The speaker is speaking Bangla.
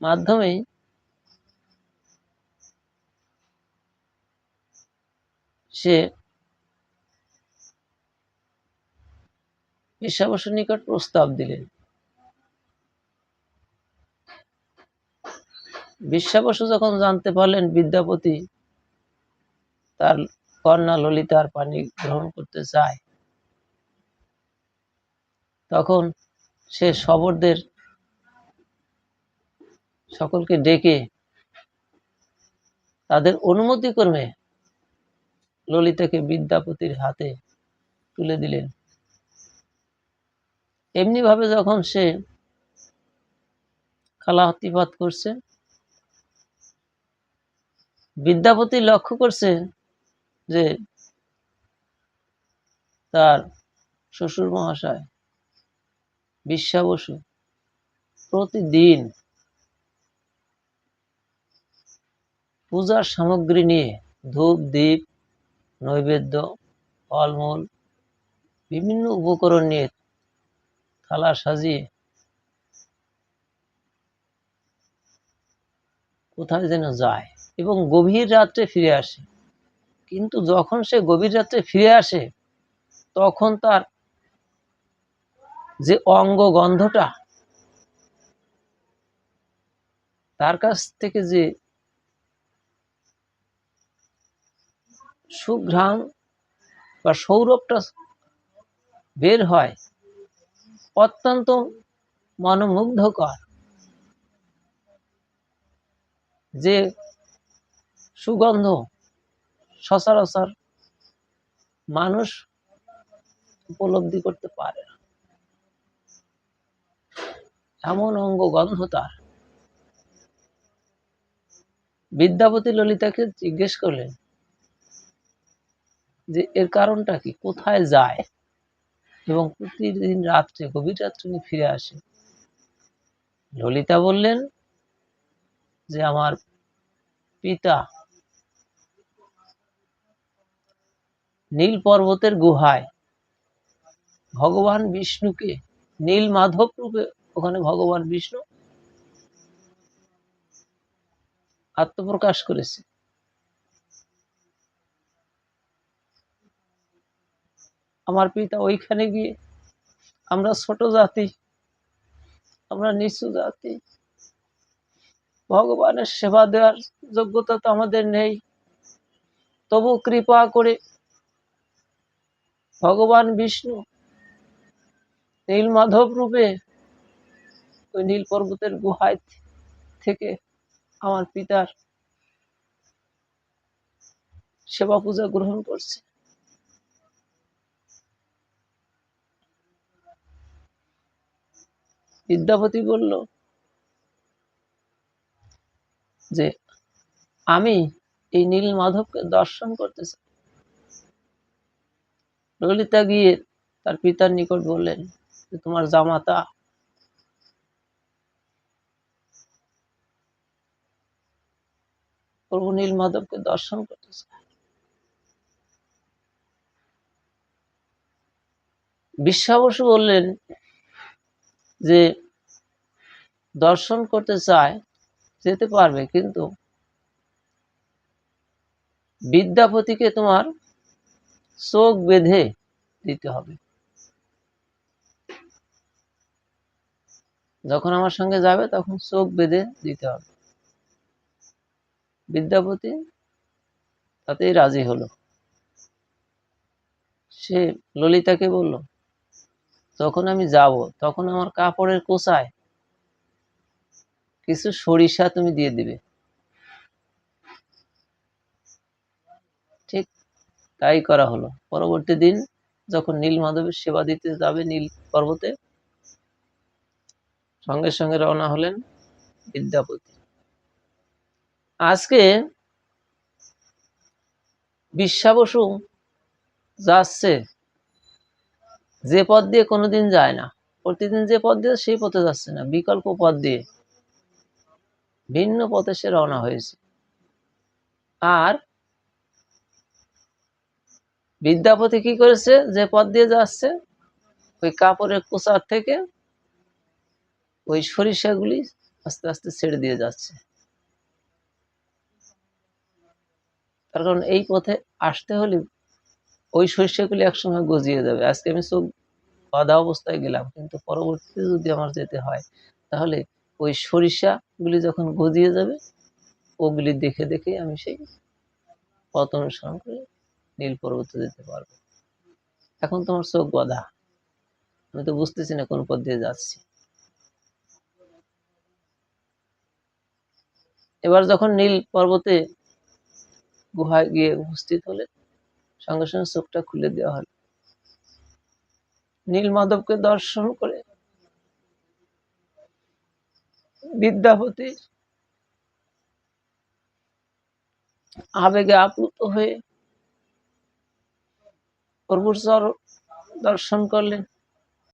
মাধ্যমেই সে বেশ্যা বসুর নিকট প্রস্তাব দিলেন। বেশ্যা বসু যখন জানতে পারলেন বিদ্যাপতি তার কন্যা ললিতার পানি গ্রহণ করতে চায়, তখন সে শবরদের সকলকে ডেকে তাদের অনুমতি ক্রমে ললিতাকে বিদ্যাপতির হাতে তুলে দিলেন। এমনি ভাবে যখন সে কালাতিপাত করছে, বিদ্যাপতি লক্ষ্য করছে যে তার শ্বশুর মহাশয় বেশ্যা বসু প্রতিদিন পূজার সামগ্রী নিয়ে ধূপ দীপ নৈবেদ্য ফলমূল বিভিন্ন উপকরণ নিয়ে থালা সাজিয়ে কোথায় যেন যায় এবং গভীর রাত্রে ফিরে আসে। কিন্তু যখন সে গভীর রাত্রে ফিরে আসে, তখন তার যে অঙ্গ গন্ধটা, তার কাছ থেকে যে সুঘ্রাণ বা সৌরভটা বের হয়, অত্যন্ত মনোমুগ্ধকর। যে সুগন্ধ সচরাচর মানুষ উপলব্ধি করতে পারে না, এমন অঙ্গ গন্ধ তার। বিদ্যাপতি ললিতাকে জিজ্ঞেস করলেন যে এর কারণটা কি, কোথায় যায় এবং প্রতিদিন রাত্রে গভীর রাত্রে ফিরে আসে। ললিতা বললেন যে আমার পিতা নীল পর্বতের গুহায় ভগবান বিষ্ণুকে নীল মাধব রূপে, ওখানে ভগবান বিষ্ণু আত্মপ্রকাশ করেছে। আমার পিতা ওইখানে গিয়ে, আমরা ছোট জাতি, আমরা নিচু জাতি, ভগবানের সেবা দেওয়ার যোগ্যতা তো আমাদের নেই, তবু কৃপা করে ভগবান বিষ্ণু নীল মাধব রূপে ওই নীল পর্বতের গুহায় থেকে আমার পিতার সেবা পূজা গ্রহণ করছে। বিদ্যাপতি বলল যে আমি এই নীল মাধবকে দর্শন করতে চাই। ললিতা গিয়ে তার পিতার নিকট বললেন যে তোমার জামাতা প্রভু নীল মাধবকে দর্শন করতে চায়। বেশ্যা বসু বললেন যে দর্শন করতে চায়, যেতে পারবে, কিন্তু বিদ্যাপতিকে তোমার চোখ বেঁধে দিতে হবে। যখন আমার সঙ্গে যাবে তখন চোখ বেঁধে দিতে হবে। বিদ্যাপতি তাতেই রাজি হলো। সে ললিতাকে বলল যখন আমি যাব তখন আমার কাপড়ের কোচায় কিছু সরিষা তুমি দিয়ে দিবে। ঠিক তাই করা হলো। পরবর্তী দিন যখন নীল মাধবের সেবা দিতে যাবে নীল পর্বতে, সঙ্গে সঙ্গে রওনা হলেন বিদ্যাপতি। আজকে বেশ্যা বসু যাচ্ছে যে পথ দিয়ে কোনোদিন যায় না, প্রতিদিন যে পথ দিয়ে সেই পথে যাচ্ছে না, বিকল্প পথ দিয়ে ভিন্ন পথে সে রওনা হয়েছে। আর বিদ্যাপতি কি করেছে, যে পথ দিয়ে যাচ্ছে ওই কাপড়ের কোচার থেকে ওই সরিষাগুলি আস্তে আস্তে ছেড়ে দিয়ে যাচ্ছে। তার কারণ এই পথে আসতে হলে ওই সরিষাগুলি একসময় গজিয়ে যাবে। আজকে আমি চোখ বাঁধা অবস্থায় গেলাম, কিন্তু পরবর্তীতে যদি আমার যেতে হয়, তাহলে ওই সরিষাগুলি যখন গজিয়ে যাবে, ওগুলি দেখে দেখে আমি সেই পথ অনুসরণ করে নীল পর্বতে যেতে পারবো। এখন তোমার চোখ বাঁধা, আমি তো বুঝতেছি না কোন পথ দিয়ে যাচ্ছি। এবার যখন নীল পর্বতে গুহায় গিয়ে উপস্থিত হলে, সঙ্গে সঙ্গে চোখটা খুলে দেওয়া হলো। নীল মাধবকে দর্শন করে বিদ্যাপতি আবেগে আপ্লুত হয়ে প্রভুর চরণ দর্শন করলেন।